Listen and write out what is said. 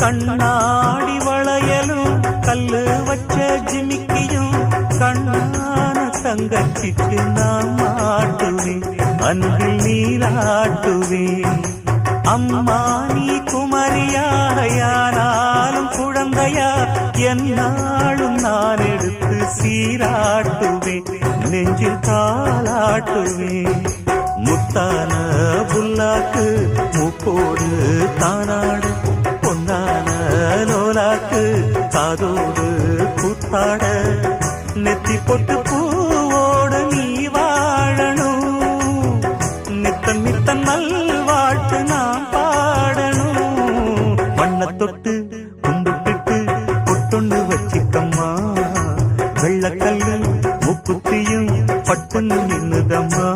கண்ணாடி வளையலும் கல்லு வச்ச ஜிமிக்கியும் கண்ணான தங்கச்சிக்கு நான் மாட்டுவேன், அன்பில் நீராட்டுவேன். அம்மா நீ குமரியாயானாலும் குழந்தையா என்னாலும் நான் எடுத்து சீராட்டுவேன், நெஞ்சில் தாளாட்டுவேன். முத்தான புல்லாக்கு மூக்கோடு தானாடு, பொன்னான லோலாக்கு காதோடு கூத்தாட, நெத்தி பொட்டு பூவோடு நீ வாழணும், நித்தன் நித்தன் நல்வாழ்த்து நான் பாடணும். வண்ண தொட்டு கும்பிட்டுட்டு பொட்டொண்டு வச்சிக்கம்மா, வெள்ளக்கல்லு முக்குத்தியும் பட்டுன்னு நின்னுதம்மா.